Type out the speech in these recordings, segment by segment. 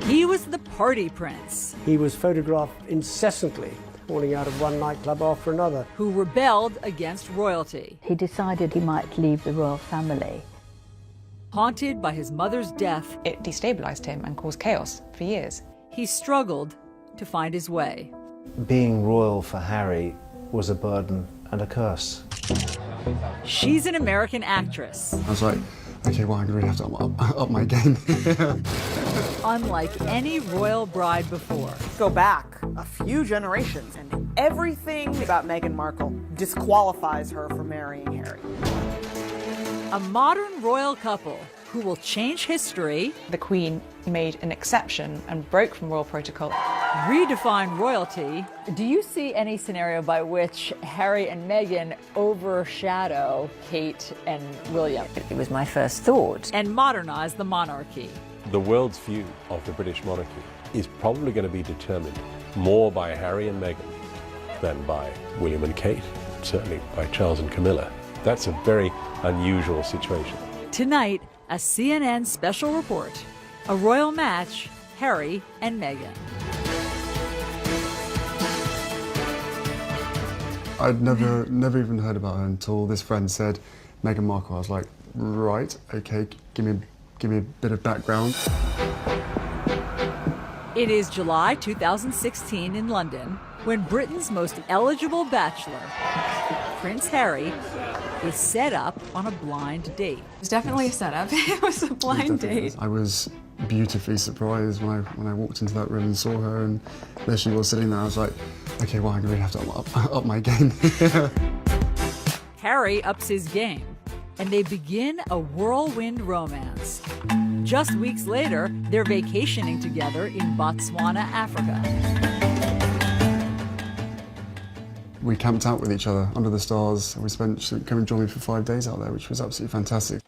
He was the party prince. He was photographed incessantly, falling out of one nightclub after another. Who rebelled against royalty. He decided he might leave the royal family. Haunted by his mother's death, it destabilized him and caused chaos for years. He struggled to find his way. Being royal for Harry was a burden and a curse. She's an American actress. I was like, okay, well, I'm going to really have to up my game. Unlike any royal bride before. Go back a few generations, and everything about Meghan Markle disqualifies her from marrying Harry. A modern royal couple who will change history. The Queen made an exception and broke from royal protocol. Redefine royalty. Do you see any scenario by which Harry and Meghan overshadow Kate and William? It was my first thought. And modernize the monarchy. The world's view of the British monarchy is probably going to be determined more by Harry and Meghan than by William and Kate, certainly by Charles and Camilla. That's a very unusual situation. Tonight, a CNN special report, a royal match, Harry and Meghan. I'd never even heard about her until this friend said Meghan Markle. I was like, right, okay, give me a bit of background. It is July 2016 in London when Britain's most eligible bachelor, Prince Harry, is set up on a blind date. It was definitely a setup. It was a blind date. I was beautifully surprised when I walked into that room and saw her, and there she was sitting there. I was like, okay, well, I'm going to really have to up my game. Harry ups his game, and they begin a whirlwind romance. Just weeks later, they're vacationing together in Botswana, Africa. We camped out with each other under the stars. She came and joined me for 5 days out there, which was absolutely fantastic.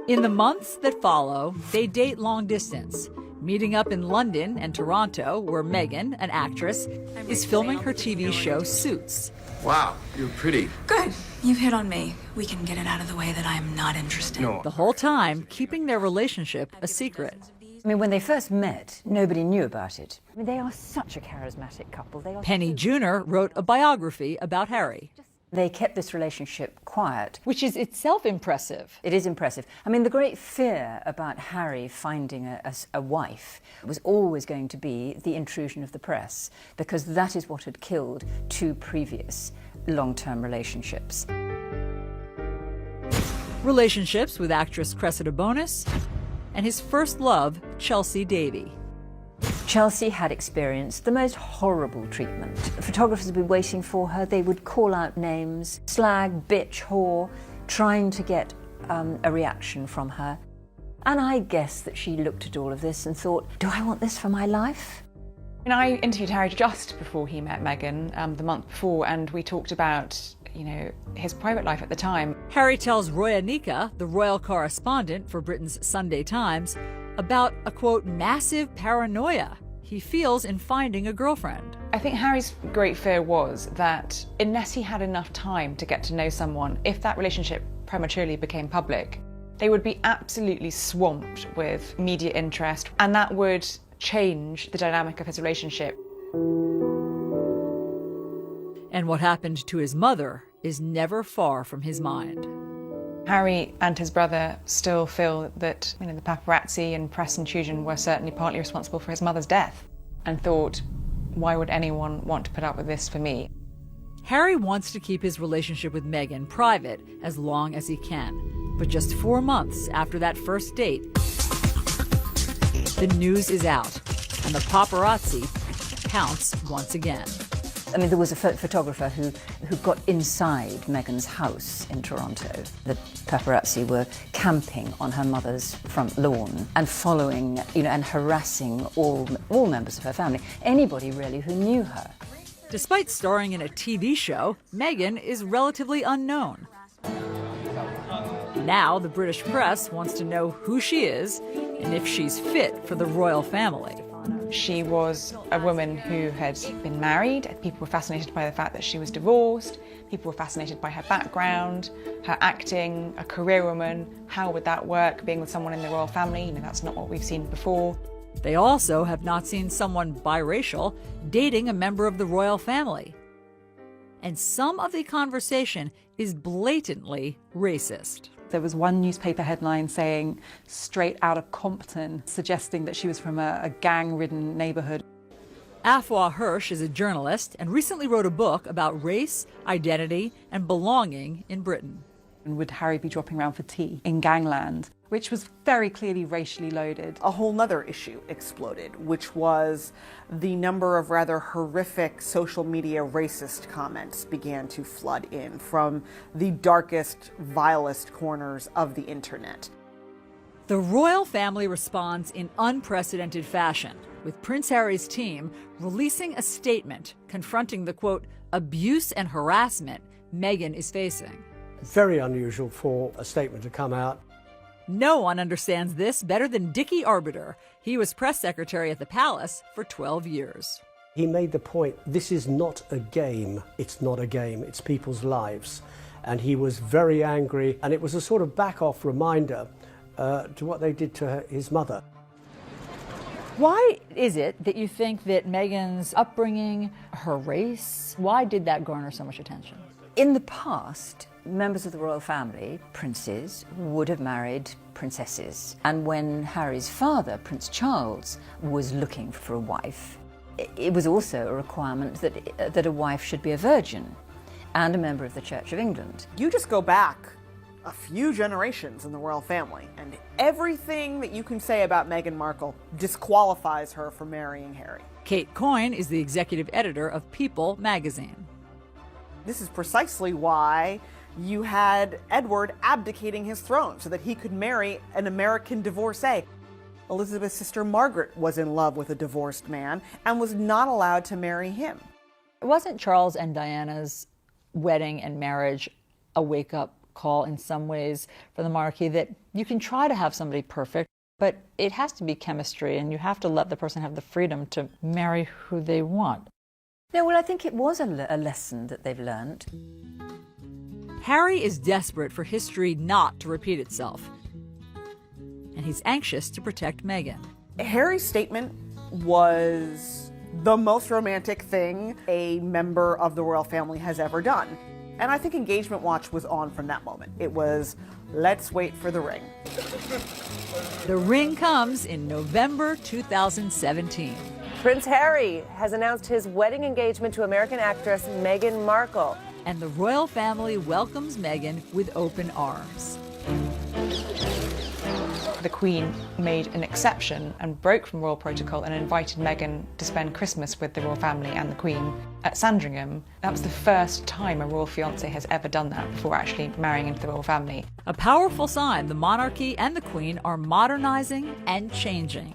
In the months that follow, they date long distance, meeting up in London and Toronto, where Meghan, an actress, is filming her TV show Suits. Wow, you're pretty. Good. You've hit on me. We can get it out of the way that I'm not interested. No. The whole time keeping their relationship a secret. I mean, when they first met, nobody knew about it. I mean, they are such a charismatic couple. Penny Junor wrote a biography about Harry. They kept this relationship quiet. Which is itself impressive. It is impressive. I mean, the great fear about Harry finding a wife was always going to be the intrusion of the press, because that is what had killed 2 previous long-term relationships. Relationships with actress Cressida Bonas and his first love, Chelsea Davy. Chelsea had experienced the most horrible treatment. Photographers would be waiting for her. They would call out names, slag, bitch, whore, trying to get a reaction from her. And I guess that she looked at all of this and thought, do I want this for my life? And I interviewed Harry just before he met Meghan, the month before, and we talked about, his private life at the time. Harry tells Roya Nika, the royal correspondent for Britain's Sunday Times, about a, quote, massive paranoia he feels in finding a girlfriend. I think Harry's great fear was that unless he had enough time to get to know someone, if that relationship prematurely became public, they would be absolutely swamped with media interest, and that would change the dynamic of his relationship. And what happened to his mother is never far from his mind. Harry and his brother still feel that the paparazzi and press intrusion were certainly partly responsible for his mother's death, and thought, why would anyone want to put up with this for me? Harry wants to keep his relationship with Meghan private as long as he can. But just 4 months after that first date, the news is out, and the paparazzi pounce once again. I mean, there was a photographer who got inside Meghan's house in Toronto. The paparazzi were camping on her mother's front lawn and following, and harassing all members of her family, anybody really who knew her. Despite starring in a TV show, Meghan is relatively unknown. Now the British press wants to know who she is and if she's fit for the royal family. She was a woman who had been married. People were fascinated by the fact that she was divorced. People were fascinated by her background, her acting, a career woman. How would that work, being with someone in the royal family? That's not what we've seen before. They also have not seen someone biracial dating a member of the royal family. And some of the conversation is blatantly racist. There was one newspaper headline saying, "Straight out of Compton," suggesting that she was from a gang-ridden neighborhood. Afua Hirsch is a journalist and recently wrote a book about race, identity, and belonging in Britain. And would Harry be dropping around for tea in gangland, which was very clearly racially loaded. A whole nother issue exploded, which was the number of rather horrific social media racist comments began to flood in from the darkest, vilest corners of the internet. The royal family responds in unprecedented fashion, with Prince Harry's team releasing a statement confronting the, quote, abuse and harassment Meghan is facing. Very unusual for a statement to come out. No one understands this better than Dickie Arbiter. He was press secretary at the palace for 12 years. He made the point, this is not a game. It's not a game, it's people's lives. And he was very angry, and it was a sort of back-off reminder to what they did to his mother. Why is it that you think that Meghan's upbringing, her race, why did that garner so much attention? In the past, members of the royal family, princes, would have married princesses. And when Harry's father, Prince Charles, was looking for a wife, it was also a requirement that a wife should be a virgin and a member of the Church of England. You just go back a few generations in the royal family, and everything that you can say about Meghan Markle disqualifies her from marrying Harry. Kate Coyne is the executive editor of People magazine. This is precisely why you had Edward abdicating his throne so that he could marry an American divorcee. Elizabeth's sister Margaret was in love with a divorced man and was not allowed to marry him. Wasn't Charles and Diana's wedding and marriage a wake-up call in some ways for the monarchy, that you can try to have somebody perfect, but it has to be chemistry and you have to let the person have the freedom to marry who they want? No, well, I think it was a lesson that they've learned. Harry is desperate for history not to repeat itself, and he's anxious to protect Meghan. Harry's statement was the most romantic thing a member of the royal family has ever done. And I think Engagement Watch was on from that moment. It was, let's wait for the ring. The ring comes in November 2017. Prince Harry has announced his wedding engagement to American actress Meghan Markle. And the royal family welcomes Meghan with open arms. The Queen made an exception and broke from royal protocol and invited Meghan to spend Christmas with the royal family and the Queen at Sandringham. That was the first time a royal fiancé has ever done that before actually marrying into the royal family. A powerful sign the monarchy and the Queen are modernizing and changing.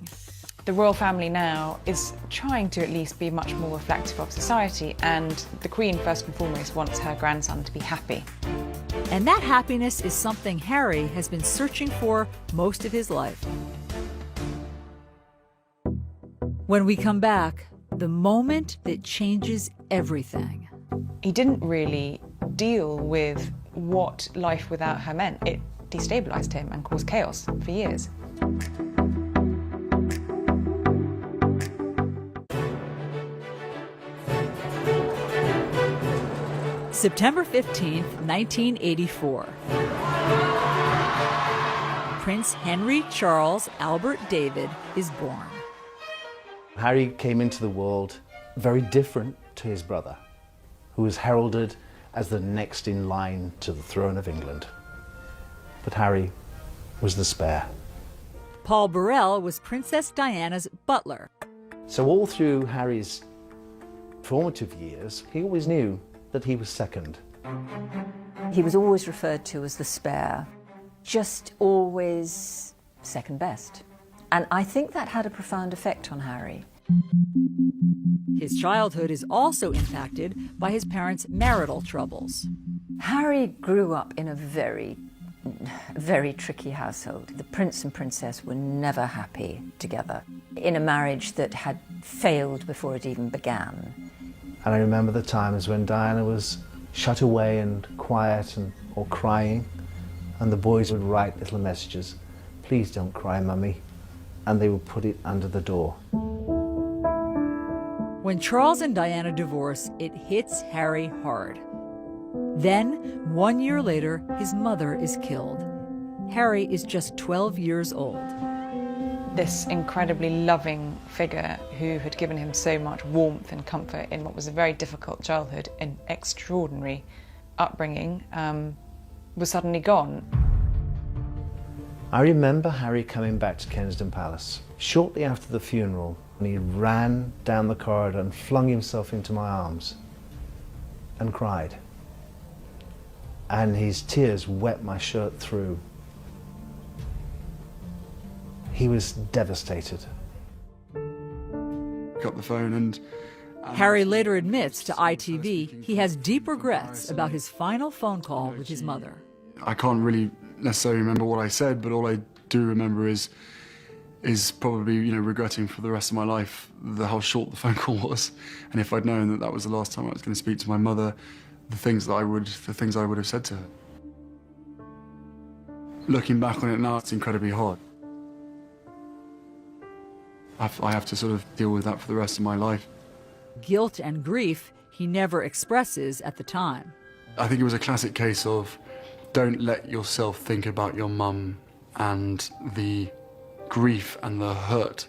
The royal family now is trying to at least be much more reflective of society, and the Queen, first and foremost, wants her grandson to be happy. And that happiness is something Harry has been searching for most of his life. When we come back, the moment that changes everything. He didn't really deal with what life without her meant. It destabilized him and caused chaos for years. September 15th, 1984. Prince Henry Charles Albert David is born. Harry came into the world very different to his brother, who was heralded as the next in line to the throne of England. But Harry was the spare. Paul Burrell was Princess Diana's butler. So all through Harry's formative years, he always knew that he was second. He was always referred to as the spare, just always second best. And I think that had a profound effect on Harry. His childhood is also impacted by his parents' marital troubles. Harry grew up in a very tricky household. The prince and princess were never happy together, in a marriage that had failed before it even began. And I remember the times when Diana was shut away and quiet or crying, and the boys would write little messages. Please don't cry, Mummy. and they would put it under the door. When Charles and Diana divorce, it hits Harry hard. Then, 1 year later, his mother is killed. Harry is just 12 years old. This incredibly loving figure who had given him so much warmth and comfort in what was a very difficult childhood and extraordinary upbringing was suddenly gone. I remember Harry coming back to Kensington Palace shortly after the funeral, and he ran down the corridor and flung himself into my arms and cried. And his tears wet my shirt through. He was devastated. Got the phone and Harry later admits to ITV he has deep regrets about his final phone call with his mother. I can't really necessarily remember what I said, but all I do remember is probably, regretting for the rest of my life how short the phone call was. And if I'd known that that was the last time I was going to speak to my mother, the things I would have said to her. Looking back on it now, it's incredibly hard. I have to sort of deal with that for the rest of my life. Guilt and grief he never expresses at the time. I think it was a classic case of don't let yourself think about your mum and the grief and the hurt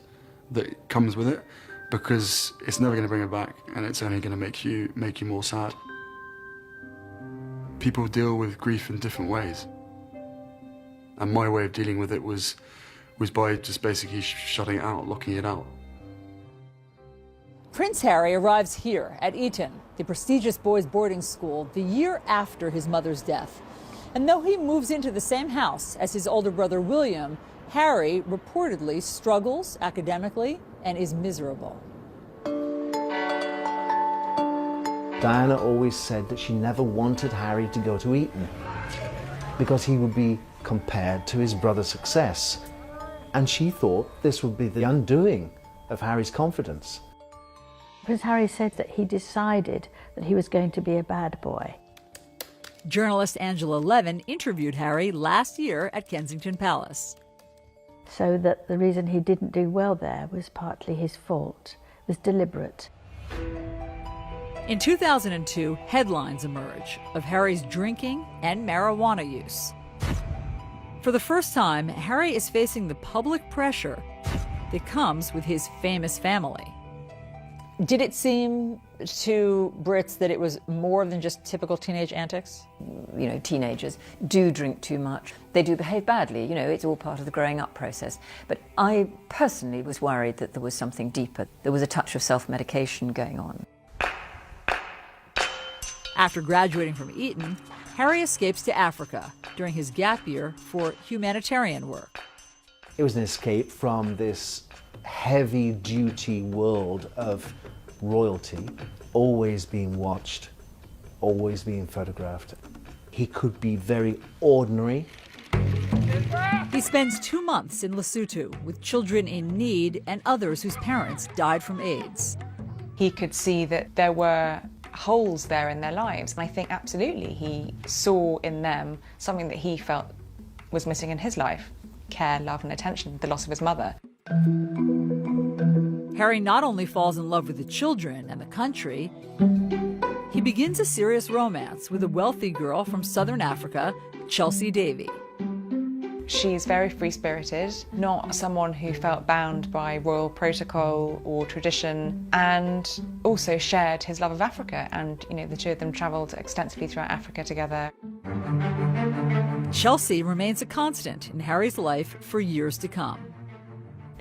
that comes with it, because it's never going to bring her back, and it's only going to make you more sad. People deal with grief in different ways, and my way of dealing with it was by just basically shutting it out, locking it out. Prince Harry arrives here at Eton, the prestigious boys' boarding school, the year after his mother's death. And though he moves into the same house as his older brother William, Harry reportedly struggles academically and is miserable. Diana always said that she never wanted Harry to go to Eton because he would be compared to his brother's success. And she thought this would be the undoing of Harry's confidence. Prince Harry said that he decided that he was going to be a bad boy. Journalist Angela Levin interviewed Harry last year at Kensington Palace. So that the reason he didn't do well there was partly his fault. It was deliberate. In 2002, headlines emerge of Harry's drinking and marijuana use. For the first time, Harry is facing the public pressure that comes with his famous family. Did it seem to Brits that it was more than just typical teenage antics? Teenagers do drink too much. They do behave badly, it's all part of the growing up process. But I personally was worried that there was something deeper. There was a touch of self-medication going on. After graduating from Eton, Harry escapes to Africa during his gap year for humanitarian work. It was an escape from this heavy-duty world of royalty, always being watched, always being photographed. He could be very ordinary. He spends 2 months in Lesotho with children in need and others whose parents died from AIDS. He could see that there were holes there in their lives. And I think absolutely he saw in them something that he felt was missing in his life: care, love and attention, the loss of his mother. Harry not only falls in love with the children and the country, he begins a serious romance with a wealthy girl from southern Africa, Chelsea Davy. She's very free-spirited, not someone who felt bound by royal protocol or tradition, and also shared his love of Africa, and the two of them travelled extensively throughout Africa together. Chelsea remains a constant in Harry's life for years to come.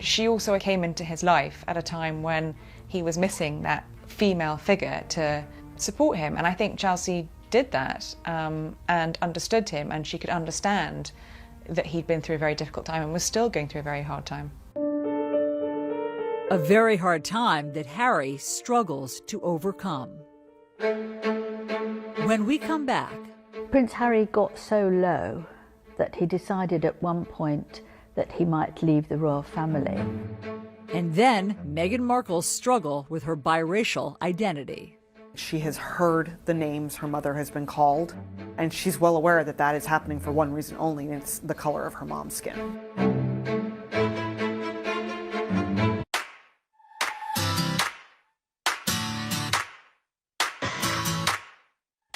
She also came into his life at a time when he was missing that female figure to support him, and I think Chelsea did that and understood him, and she could understand that he'd been through a very difficult time and was still going through a very hard time. A very hard time that Harry struggles to overcome. When we come back, Prince Harry got so low that he decided at one point that he might leave the royal family. And then Meghan Markle's struggle with her biracial identity. She has heard the names her mother has been called, and she's well aware that that is happening for one reason only, and it's the color of her mom's skin.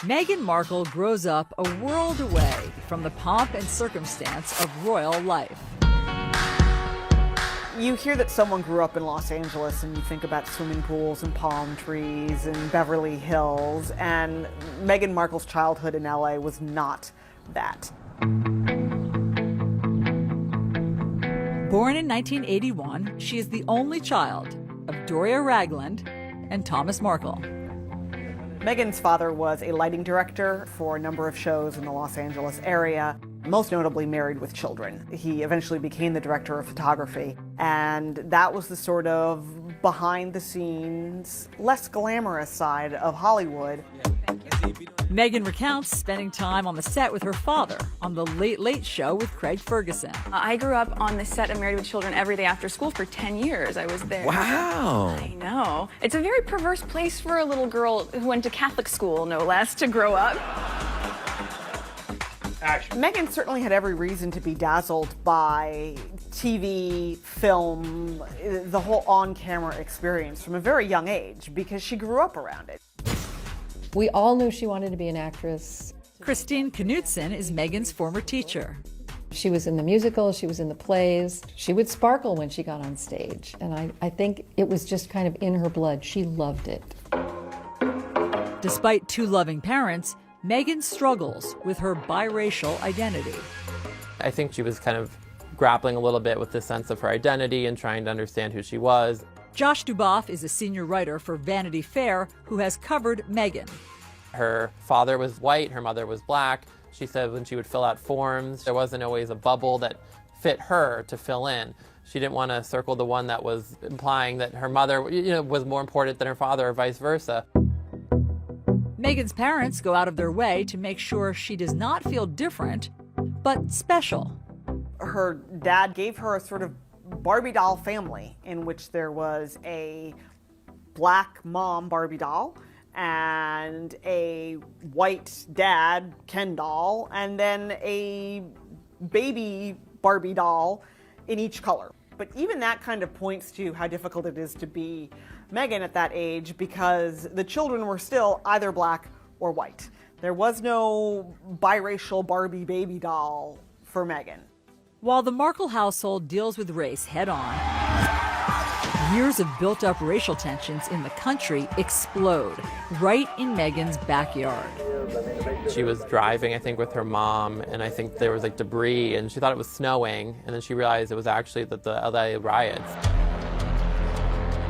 Meghan Markle grows up a world away from the pomp and circumstance of royal life. You hear that someone grew up in Los Angeles and you think about swimming pools and palm trees and Beverly Hills, and Meghan Markle's childhood in LA was not that. Born in 1981, she is the only child of Doria Ragland and Thomas Markle. Meghan's father was a lighting director for a number of shows in the Los Angeles area, most notably Married with Children. He eventually became the director of photography, and that was the sort of behind-the-scenes, less glamorous side of Hollywood. Meghan recounts spending time on the set with her father on The Late Late Show with Craig Ferguson. I grew up on the set of Married with Children every day after school for 10 years. I was there. Wow. I know. It's a very perverse place for a little girl who went to Catholic school, no less, to grow up. Action. Meghan certainly had every reason to be dazzled by TV, film, the whole on-camera experience from a very young age because she grew up around it. We all knew she wanted to be an actress. Christine Knutson is Meghan's former teacher. She was in the musicals, she was in the plays. She would sparkle when she got on stage, and I think it was just kind of in her blood. She loved it. Despite two loving parents, Meghan struggles with her biracial identity. I think she was kind of grappling a little bit with the sense of her identity and trying to understand who she was. Josh Duboff is a senior writer for Vanity Fair who has covered Meghan. Her father was white, her mother was black. She said when she would fill out forms, there wasn't always a bubble that fit her to fill in. She didn't want to circle the one that was implying that her mother, was more important than her father or vice versa. Meghan's parents go out of their way to make sure she does not feel different, but special. Her dad gave her a sort of Barbie doll family in which there was a black mom Barbie doll and a white dad Ken doll and then a baby Barbie doll in each color. But even that kind of points to how difficult it is to be Meghan at that age because the children were still either black or white. There was no biracial Barbie baby doll for Meghan. While the Markle household deals with race head-on, years of built-up racial tensions in the country explode right in Meghan's backyard. She was driving, I think, with her mom, and I think there was like debris, and she thought it was snowing, and then she realized it was actually the LA riots.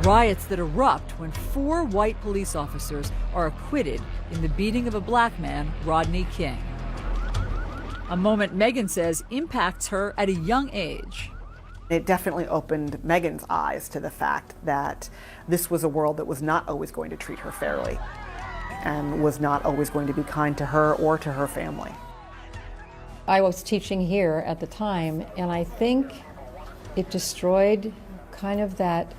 Riots that erupt when 4 white police officers are acquitted in the beating of a black man, Rodney King. A moment Meghan says impacts her at a young age. It definitely opened Meghan's eyes to the fact that this was a world that was not always going to treat her fairly and was not always going to be kind to her or to her family. I was teaching here at the time, and I think it destroyed kind of that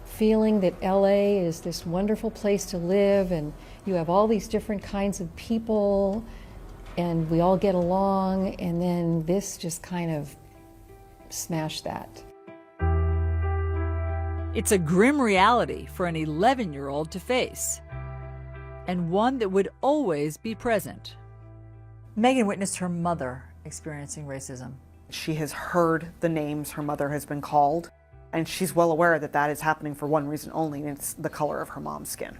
feeling that LA is this wonderful place to live and you have all these different kinds of people and we all get along, and then this just kind of smashed that. It's a grim reality for an 11-year-old to face, and one that would always be present. Meghan witnessed her mother experiencing racism. She has heard the names her mother has been called, and she's well aware that that is happening for one reason only, and it's the color of her mom's skin.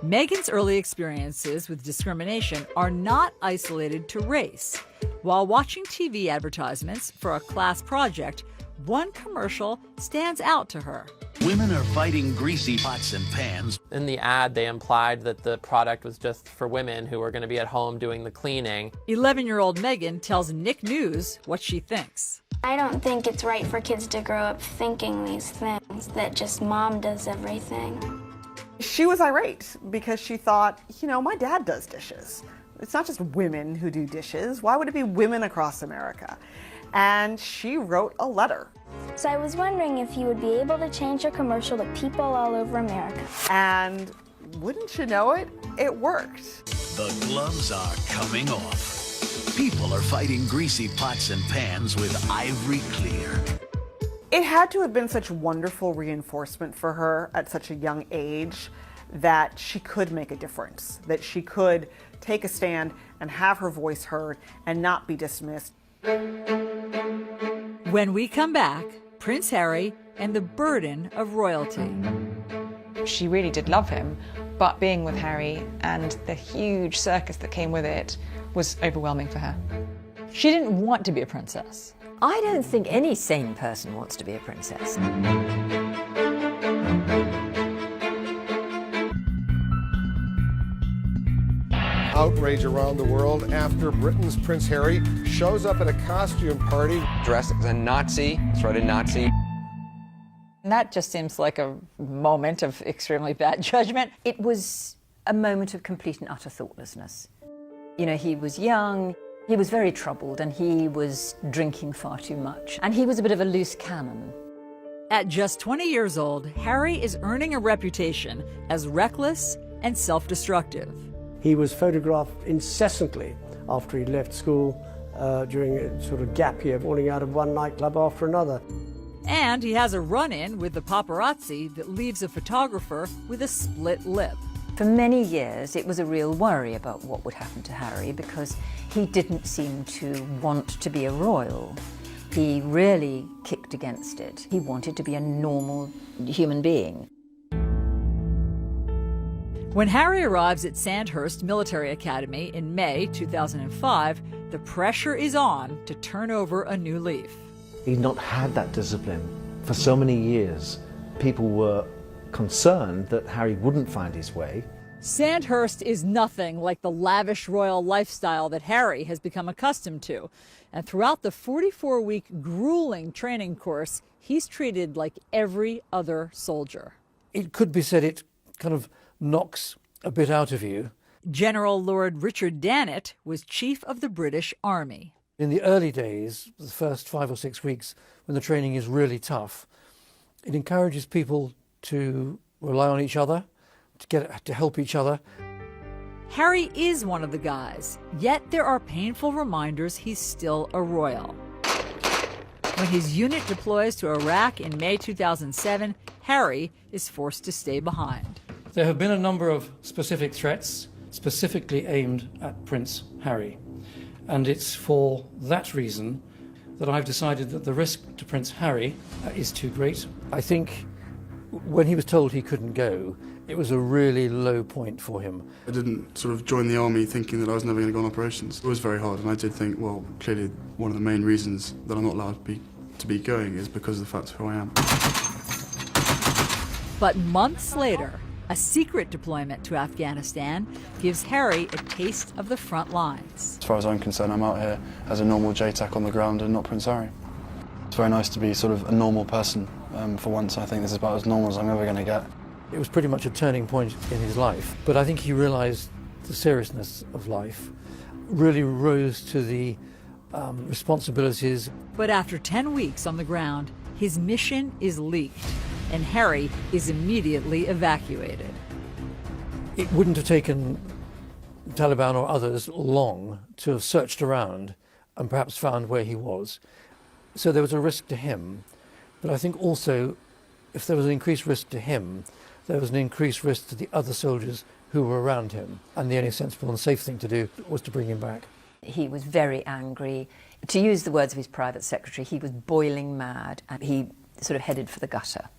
Meghan's early experiences with discrimination are not isolated to race. While watching TV advertisements for a class project, one commercial stands out to her. Women are fighting greasy pots and pans. In the ad, they implied that the product was just for women who were going to be at home doing the cleaning. 11-year-old Meghan tells Nick News what she thinks. I don't think it's right for kids to grow up thinking these things, that just mom does everything. She was irate because she thought, my dad does dishes. It's not just women who do dishes. Why would it be women across America? And she wrote a letter. So I was wondering if you would be able to change your commercial to people all over America. And wouldn't you know it, it worked. The gloves are coming off. People are fighting greasy pots and pans with Ivory Clear. It had to have been such wonderful reinforcement for her at such a young age that she could make a difference, that she could take a stand and have her voice heard and not be dismissed. When we come back, Prince Harry and the burden of royalty. She really did love him, but being with Harry and the huge circus that came with it was overwhelming for her. She didn't want to be a princess. I don't think any sane person wants to be a princess. Outrage around the world after Britain's Prince Harry shows up at a costume party dressed as a Nazi, sort of Nazi. And that just seems like a moment of extremely bad judgment. It was a moment of complete and utter thoughtlessness. You know, he was young, he was very troubled, and he was drinking far too much. And he was a bit of a loose cannon. At just 20 years old, Harry is earning a reputation as reckless and self-destructive. He was photographed incessantly after he left school during a sort of gap year, falling out of one nightclub after another. And he has a run-in with the paparazzi that leaves a photographer with a split lip. For many years, it was a real worry about what would happen to Harry because he didn't seem to want to be a royal. He really kicked against it. He wanted to be a normal human being. When Harry arrives at Sandhurst Military Academy in May 2005, the pressure is on to turn over a new leaf. He'd not had that discipline for so many years. People were concerned that Harry wouldn't find his way. Sandhurst is nothing like the lavish royal lifestyle that Harry has become accustomed to. And throughout the 44-week grueling training course, he's treated like every other soldier. It could be said it kind of knocks a bit out of you. General Lord Richard Dannett was chief of the British Army. In the early days, the first 5 or 6 weeks, when the training is really tough, it encourages people to rely on each other, to help each other. Harry is one of the guys, yet there are painful reminders he's still a royal. When his unit deploys to Iraq in May 2007, Harry is forced to stay behind. There have been a number of specific threats, specifically aimed at Prince Harry. And it's for that reason that I've decided that the risk to Prince Harry is too great. I think when he was told he couldn't go, it was a really low point for him. I didn't sort of join the army thinking that I was never going to go on operations. It was very hard, and I did think, well, clearly one of the main reasons that I'm not allowed to be going is because of the fact of who I am. But months later, a secret deployment to Afghanistan gives Harry a taste of the front lines. As far as I'm concerned, I'm out here as a normal JTAC on the ground and not Prince Harry. It's very nice to be sort of a normal person for once. I think this is about as normal as I'm ever going to get. It was pretty much a turning point in his life, but I think he realised the seriousness of life, really rose to the responsibilities. But after 10 weeks on the ground, his mission is leaked, and Harry is immediately evacuated. It wouldn't have taken Taliban or others long to have searched around and perhaps found where he was. So there was a risk to him, but I think also if there was an increased risk to him, there was an increased risk to the other soldiers who were around him, and the only sensible and safe thing to do was to bring him back. He was very angry. To use the words of his private secretary, he was boiling mad, and he sort of headed for the gutter.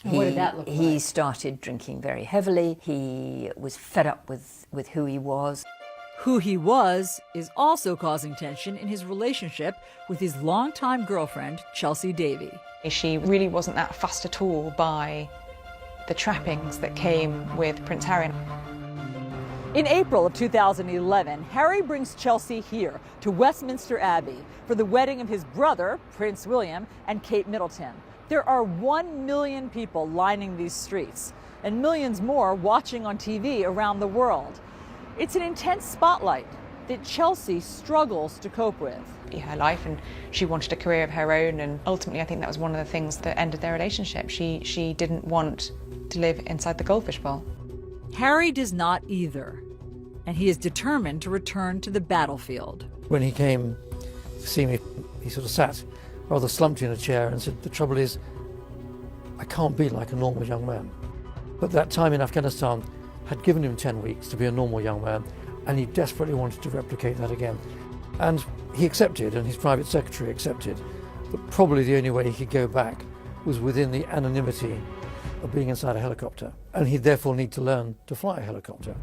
What did that look like? He started drinking very heavily. He was fed up with who he was. Who he was is also causing tension in his relationship with his longtime girlfriend, Chelsea Davy. She really wasn't that fussed at all by the trappings that came with Prince Harry. In April of 2011, Harry brings Chelsea here to Westminster Abbey for the wedding of his brother, Prince William, and Kate Middleton. There are 1 million people lining these streets, and millions more watching on TV around the world. It's an intense spotlight that Chelsea struggles to cope with. Her life, and she wanted a career of her own, and ultimately I think that was one of the things that ended their relationship. She didn't want to live inside the goldfish bowl. Harry does not either, and he is determined to return to the battlefield. When he came to see me, he sort of sat rather slumped in a chair and said, "The trouble is, I can't be like a normal young man." But that time in Afghanistan had given him 10 weeks to be a normal young man, and he desperately wanted to replicate that again. And he accepted, and his private secretary accepted, that probably the only way he could go back was within the anonymity of being inside a helicopter, and he'd therefore need to learn to fly a helicopter.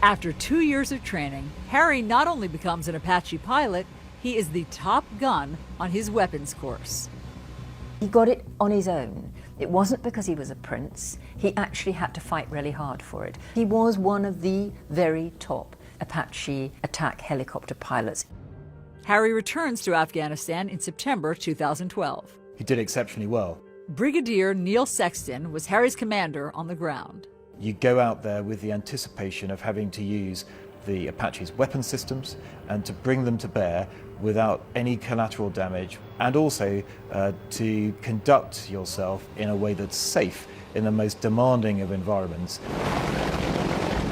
After 2 years of training, Harry not only becomes an Apache pilot, he is the top gun on his weapons course. He got it on his own. It wasn't because he was a prince. He actually had to fight really hard for it. He was one of the very top Apache attack helicopter pilots. Harry returns to Afghanistan in September 2012. He did exceptionally well. Brigadier Neil Sexton was Harry's commander on the ground. You go out there with the anticipation of having to use the Apache's weapon systems and to bring them to bear without any collateral damage, and also to conduct yourself in a way that's safe in the most demanding of environments.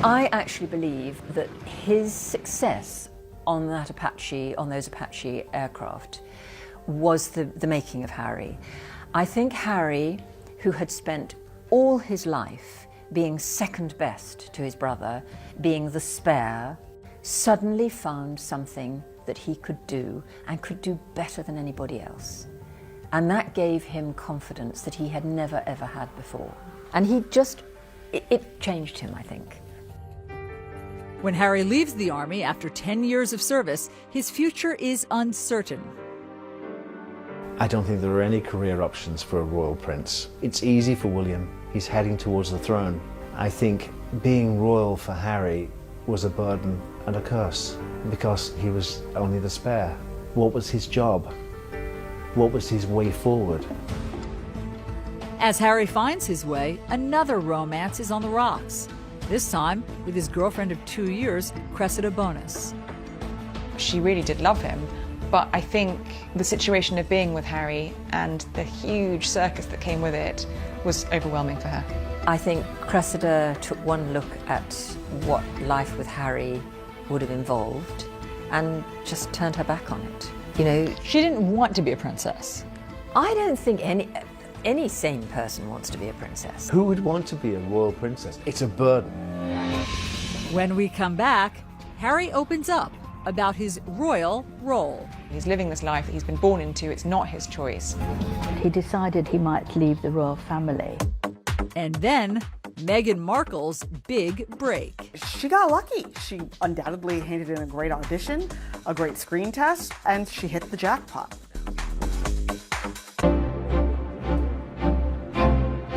I actually believe that his success on those Apache aircraft was the making of Harry. I think Harry, who had spent all his life being second best to his brother, being the spare, suddenly found something that he could do, and could do better than anybody else. And that gave him confidence that he had never ever had before. And it changed him, I think. When Harry leaves the army after 10 years of service, his future is uncertain. I don't think there are any career options for a royal prince. It's easy for William. He's heading towards the throne. I think being royal for Harry was a burden and a curse because he was only the spare. What was his job? What was his way forward? As Harry finds his way, another romance is on the rocks. This time with his girlfriend of 2 years, Cressida Bonus. She really did love him, but I think the situation of being with Harry and the huge circus that came with it was overwhelming for her. I think Cressida took one look at what life with Harry would have involved and just turned her back on it. You know, she didn't want to be a princess. I don't think any sane person wants to be a princess. Who would want to be a royal princess? It's a burden. When we come back, Harry opens up about his royal role. He's living this life that he's been born into. It's not his choice. He decided he might leave the royal family. And then Meghan Markle's big break. She got lucky. She undoubtedly handed in a great audition, a great screen test, and she hit the jackpot.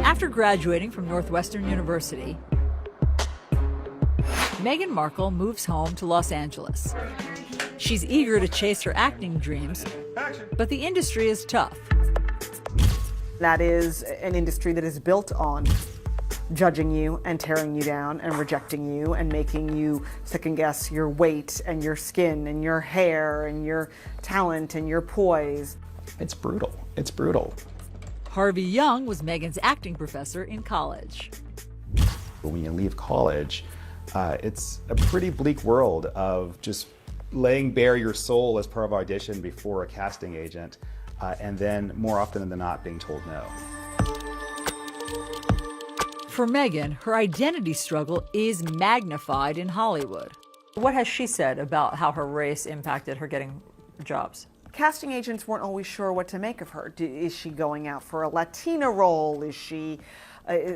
After graduating from Northwestern University, Meghan Markle moves home to Los Angeles. She's eager to chase her acting dreams, but the industry is tough. That is an industry that is built on judging you and tearing you down and rejecting you and making you second guess your weight and your skin and your hair and your talent and your poise. It's brutal. It's brutal. Harvey Young was Meghan's acting professor in college. When you leave college, it's a pretty bleak world of just laying bare your soul as part of audition before a casting agent, and then more often than not being told no. For Meghan, her identity struggle is magnified in Hollywood. What has she said about how her race impacted her getting jobs? Casting agents weren't always sure what to make of her. Is she going out for a Latina role? Is she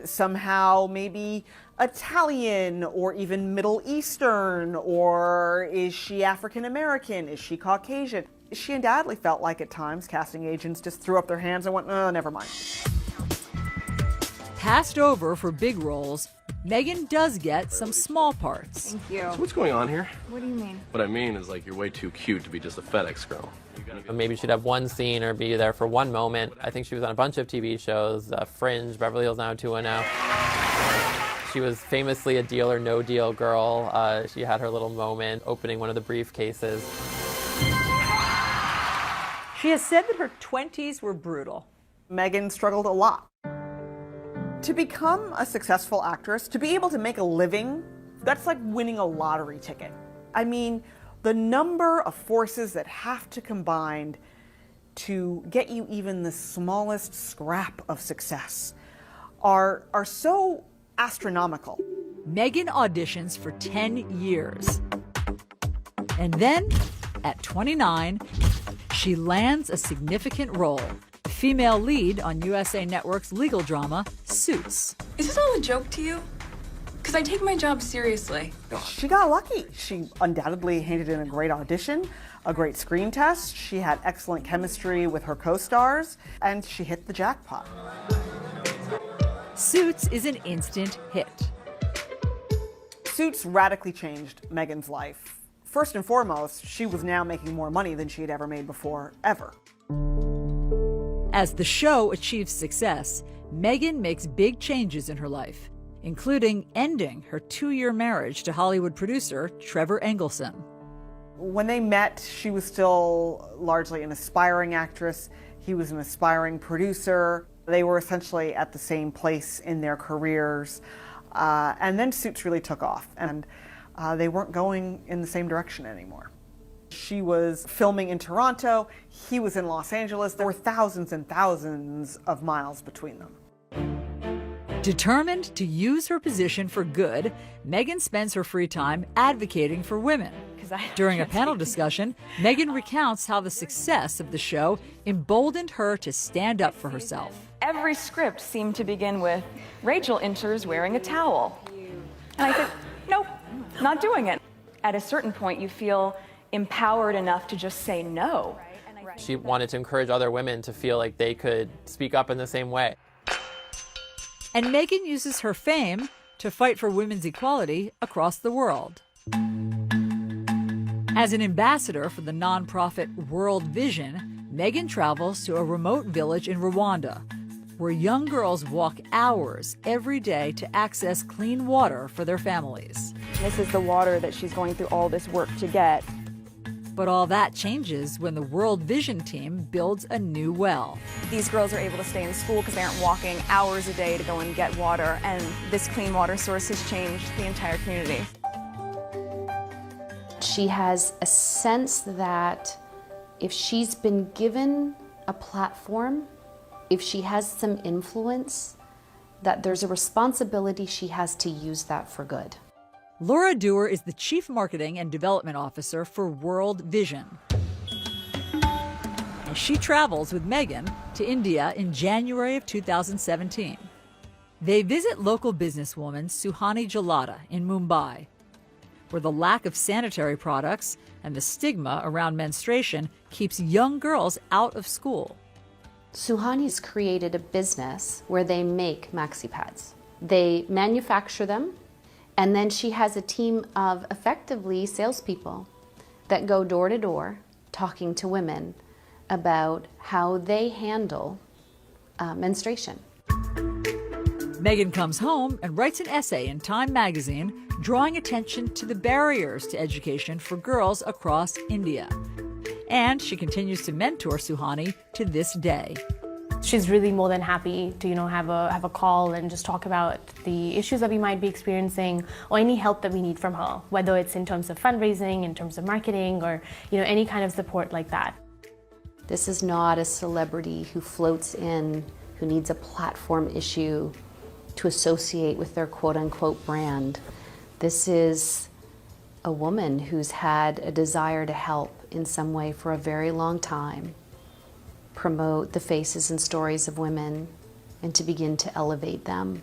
somehow maybe Italian or even Middle Eastern? Or is she African American? Is she Caucasian? She undoubtedly felt like at times casting agents just threw up their hands and went, oh, never mind. Passed over for big roles, Meghan does get some small parts. Thank you. So what's going on here? What do you mean? What I mean is, like, you're way too cute to be just a FedEx girl. Maybe she'd have one scene or be there for one moment. I think she was on a bunch of TV shows, Fringe, Beverly Hills 90210. She was famously a deal or no deal girl. She had her little moment opening one of the briefcases. She has said that her 20s were brutal. Meghan struggled a lot. To become a successful actress, to be able to make a living, that's like winning a lottery ticket. I mean, the number of forces that have to combine to get you even the smallest scrap of success are so astronomical. Meghan auditions for 10 years. And then, at 29, she lands a significant role. Female lead on USA Network's legal drama, Suits. Is this all a joke to you? Because I take my job seriously. She got lucky. She undoubtedly handed in a great audition, a great screen test. She had excellent chemistry with her co-stars, and she hit the jackpot. Suits is an instant hit. Suits radically changed Meghan's life. First and foremost, she was now making more money than she had ever made before, ever. As the show achieves success, Meghan makes big changes in her life, including ending her 2-year marriage to Hollywood producer Trevor Engelson. When they met, she was still largely an aspiring actress. He was an aspiring producer. They were essentially at the same place in their careers. And then Suits really took off, and they weren't going in the same direction anymore. She was filming in Toronto, he was in Los Angeles. There were thousands and thousands of miles between them. Determined to use her position for good, Meghan spends her free time advocating for women. During a panel discussion, Meghan recounts how the success of the show emboldened her to stand up for herself. Every script seemed to begin with, Rachel enters wearing a towel. And I said, nope, not doing it. At a certain point, you feel empowered enough to just say no. She wanted to encourage other women to feel like they could speak up in the same way. And Meghan uses her fame to fight for women's equality across the world. As an ambassador for the nonprofit World Vision, Meghan travels to a remote village in Rwanda, where young girls walk hours every day to access clean water for their families. This is the water that she's going through all this work to get. But all that changes when the World Vision team builds a new well. These girls are able to stay in school because they aren't walking hours a day to go and get water, and this clean water source has changed the entire community. She has a sense that if she's been given a platform, if she has some influence, that there's a responsibility she has to use that for good. Laura Dewar is the Chief Marketing and Development Officer for World Vision. And she travels with Meghan to India in January of 2017. They visit local businesswoman Suhani Jalata in Mumbai, where the lack of sanitary products and the stigma around menstruation keeps young girls out of school. Suhani's created a business where they make maxi pads. They manufacture them, and then she has a team of effectively salespeople that go door to door talking to women about how they handle menstruation. Meghan comes home and writes an essay in Time magazine drawing attention to the barriers to education for girls across India. And she continues to mentor Suhani to this day. She's really more than happy to, have a call and just talk about the issues that we might be experiencing or any help that we need from her, whether it's in terms of fundraising, in terms of marketing, or any kind of support like that. This is not a celebrity who floats in, who needs a platform issue to associate with their quote-unquote brand. This is a woman who's had a desire to help in some way for a very long time, promote the faces and stories of women, and to begin to elevate them.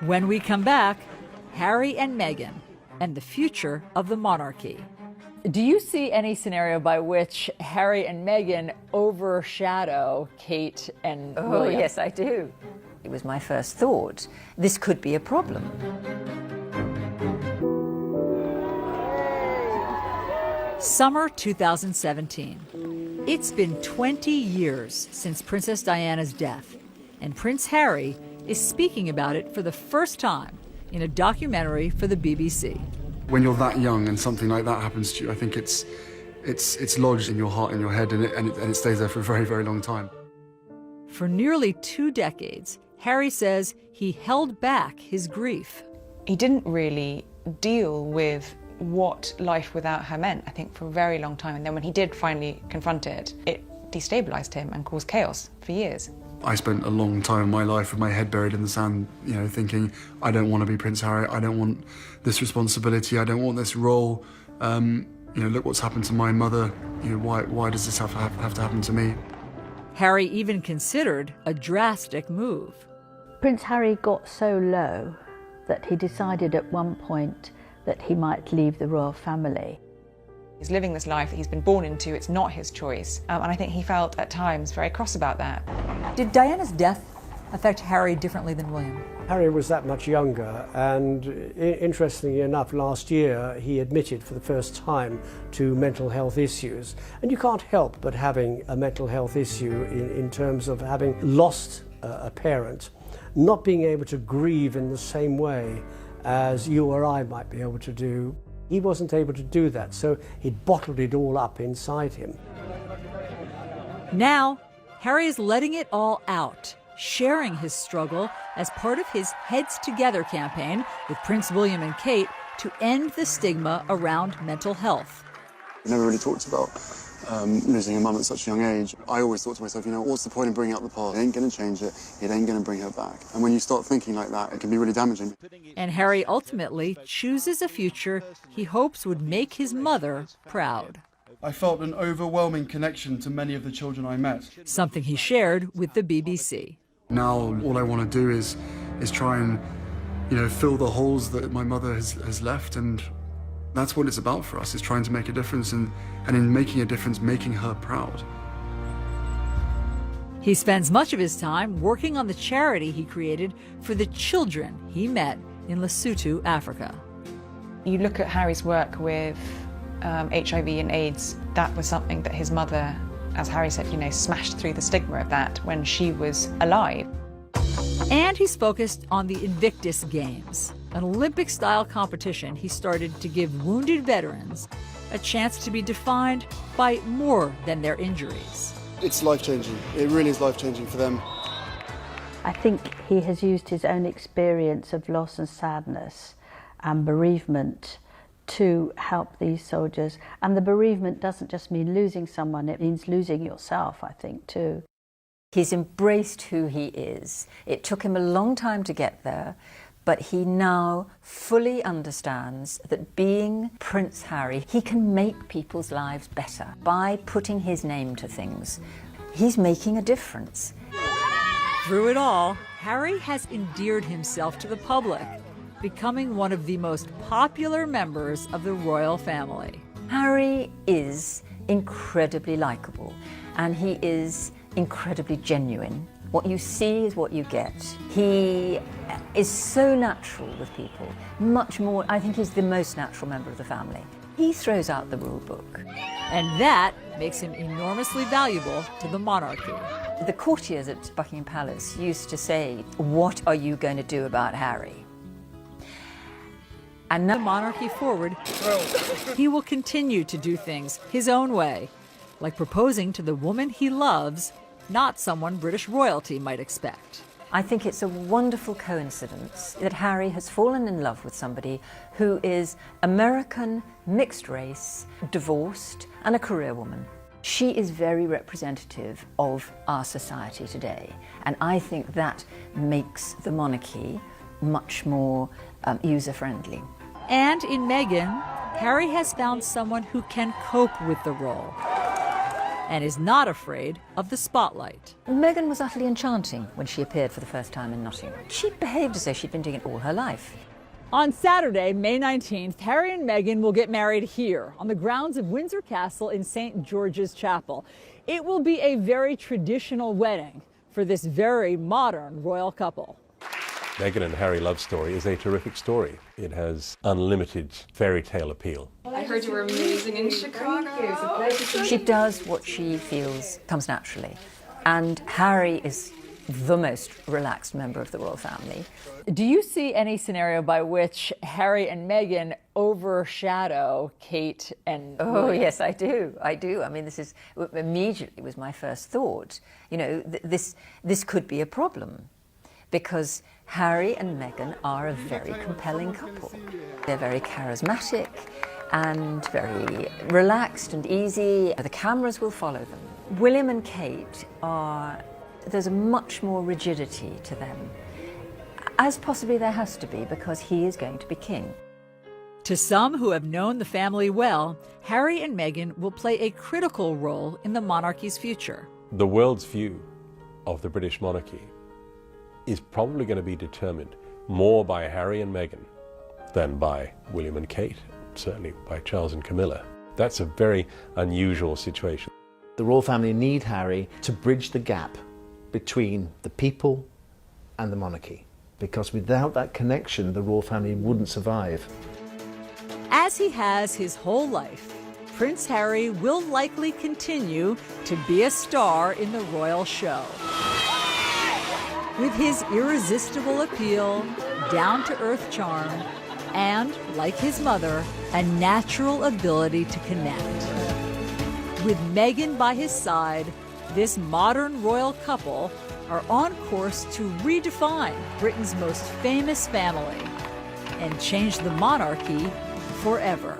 When we come back, Harry and Meghan and the future of the monarchy. Do you see any scenario by which Harry and Meghan overshadow Kate and William? Oh, yes, I do. It was my first thought. This could be a problem. Summer 2017. It's been 20 years since Princess Diana's death, and Prince Harry is speaking about it for the first time in a documentary for the BBC. When you're that young and something like that happens to you, I think it's lodged in your heart and your head, and it stays there for a very, very long time. For nearly 2 decades, Harry says he held back his grief. He didn't really deal with what life without her meant, I think, for a very long time. And then when he did finally confront it, it destabilized him and caused chaos for years. I spent a long time in my life with my head buried in the sand, you know, thinking, I don't want to be Prince Harry, I don't want this responsibility, I don't want this role. You know, look what's happened to my mother, you know, why does this have to happen to me? Harry even considered a drastic move. Prince Harry got so low that he decided at one point that he might leave the royal family. He's living this life that he's been born into, it's not his choice. And I think he felt at times very cross about that. Did Diana's death affect Harry differently than William? Harry was that much younger, and interestingly enough, last year he admitted for the first time to mental health issues. And you can't help but having a mental health issue in terms of having lost a parent, not being able to grieve in the same way as you or I might be able to do. He wasn't able to do that, so he'd bottled it all up inside him. Now, Harry is letting it all out, sharing his struggle as part of his Heads Together campaign with Prince William and Kate to end the stigma around mental health. I never really talked about losing a mum at such a young age. I always thought to myself, you know, what's the point in bringing up the past? It ain't going to change it. It ain't going to bring her back. And when you start thinking like that, it can be really damaging. And Harry ultimately chooses a future he hopes would make his mother proud. I felt an overwhelming connection to many of the children I met. Something he shared with the BBC. Now, all I want to do is try and, you know, fill the holes that my mother has left, and that's what it's about for us, is trying to make a difference, and in making a difference, making her proud. He spends much of his time working on the charity he created for the children he met in Lesotho, Africa. You look at Harry's work with HIV and AIDS, that was something that his mother, as Harry said, you know, smashed through the stigma of that when she was alive. And he's focused on the Invictus Games, an Olympic-style competition he started to give wounded veterans a chance to be defined by more than their injuries. It's life-changing. It really is life-changing for them. I think he has used his own experience of loss and sadness and bereavement to help these soldiers. And the bereavement doesn't just mean losing someone, it means losing yourself, I think, too. He's embraced who he is. It took him a long time to get there, but he now fully understands that being Prince Harry, he can make people's lives better by putting his name to things. He's making a difference. Through it all, Harry has endeared himself to the public, becoming one of the most popular members of the royal family. Harry is incredibly likable, and he is incredibly genuine. What you see is what you get. He is so natural with people, much more, I think he's the most natural member of the family. He throws out the rule book. And that makes him enormously valuable to the monarchy. The courtiers at Buckingham Palace used to say, "What are you going to do about Harry?" And now, the monarchy forward, he will continue to do things his own way, like proposing to the woman he loves, not someone British royalty might expect. I think it's a wonderful coincidence that Harry has fallen in love with somebody who is American, mixed race, divorced, and a career woman. She is very representative of our society today, and I think that makes the monarchy much more user-friendly. And in Meghan, Harry has found someone who can cope with the role and is not afraid of the spotlight. Meghan was utterly enchanting when she appeared for the first time in Nottingham. She behaved as though she'd been doing it all her life. On Saturday, May 19th, Harry and Meghan will get married here on the grounds of Windsor Castle in St. George's Chapel. It will be a very traditional wedding for this very modern royal couple. Meghan and Harry love story is a terrific story. It has unlimited fairy tale appeal. I heard you were amazing in Chicago. She does what she feels comes naturally. And Harry is the most relaxed member of the royal family. Do you see any scenario by which Harry and Meghan overshadow Kate and Oh, William? yes, I do. I do. I mean, this is immediately was my first thought. You know, this could be a problem because Harry and Meghan are a very compelling couple. They're very charismatic and very relaxed and easy. The cameras will follow them. William and Kate are There's much more rigidity to them, as possibly there has to be because he is going to be king. To some who have known the family well, Harry and Meghan will play a critical role in the monarchy's future. The world's view of the British monarchy is probably going to be determined more by Harry and Meghan than by William and Kate, certainly by Charles and Camilla. That's a very unusual situation. The royal family need Harry to bridge the gap between the people and the monarchy, because without that connection, the royal family wouldn't survive. As he has his whole life, Prince Harry will likely continue to be a star in the royal show. With his irresistible appeal, down-to-earth charm, and, like his mother, a natural ability to connect. With Meghan by his side, this modern royal couple are on course to redefine Britain's most famous family and change the monarchy forever.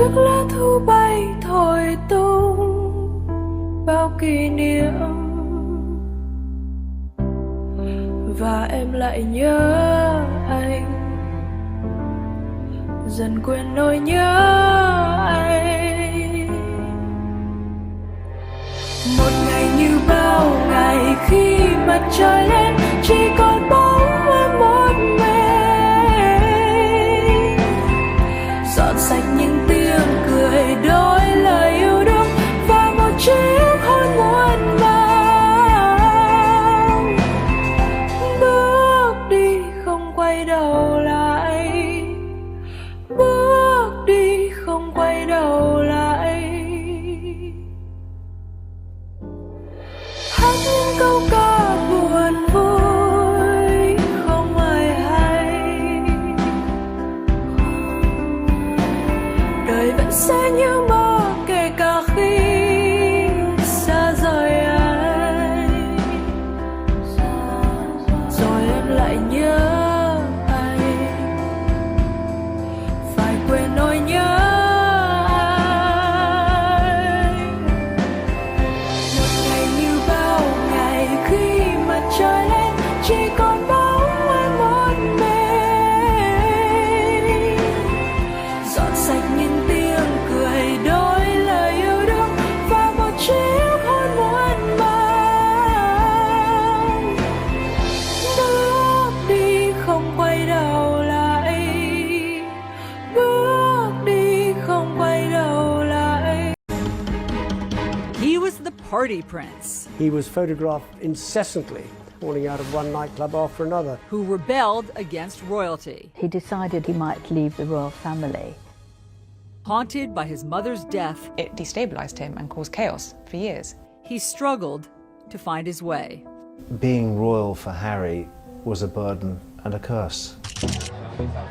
chiếc lá thu bay thổi tung bao kỷ niệm, và em lại nhớ anh, dần quên nỗi nhớ anh. Một ngày như bao ngày khi mặt trời lên chỉ còn bóng em một mình, dọn sạch những tiếng cười, đôi lời yêu đương và một chiếc hôn muộn màng. Bước đi không quay đầu lại, bước đi không quay đầu lại. Hát những câu ca buồn vui không ai hay, đời vẫn sẽ như mơ kể cả khi xa rời anh. Rồi em lại nhớ anh, phải quên nỗi nhớ anh. Một ngày như bao ngày khi mặt trời lên chỉ còn bóng em một mình, dọn sạch những tiếng cười, đôi lời yêu đương và một chiếc hôn muộn màng. Bước đi không quay đầu lại, bước đi không quay đầu lại. He was the party prince He was photographed incessantly, falling out of one nightclub after another. who rebelled against royalty. He decided he might leave the royal family. Haunted by his mother's death, It destabilised him and caused chaos for years. he struggled to find his way. Being royal for Harry was a burden and a curse.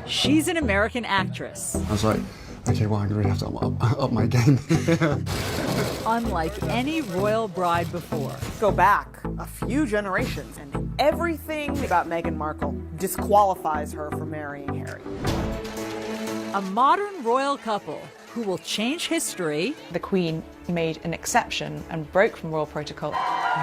She's an American actress. I was like, okay, well, I'm going to really have to up my game. Unlike any royal bride before. Go back a few generations, and everything about Meghan Markle disqualifies her from marrying Harry. A modern royal couple who will change history, The Queen made an exception and broke from royal protocol.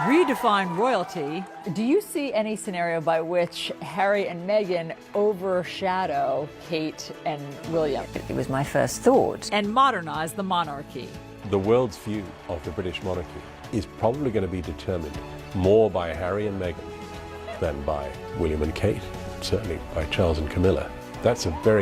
redefine royalty. Do you see any scenario by which Harry and Meghan overshadow Kate and William It was my first thought. and modernize the monarchy? The world's view of the British monarchy is probably going to be determined more by Harry and Meghan than by William and Kate, certainly by Charles and Camilla. That's a very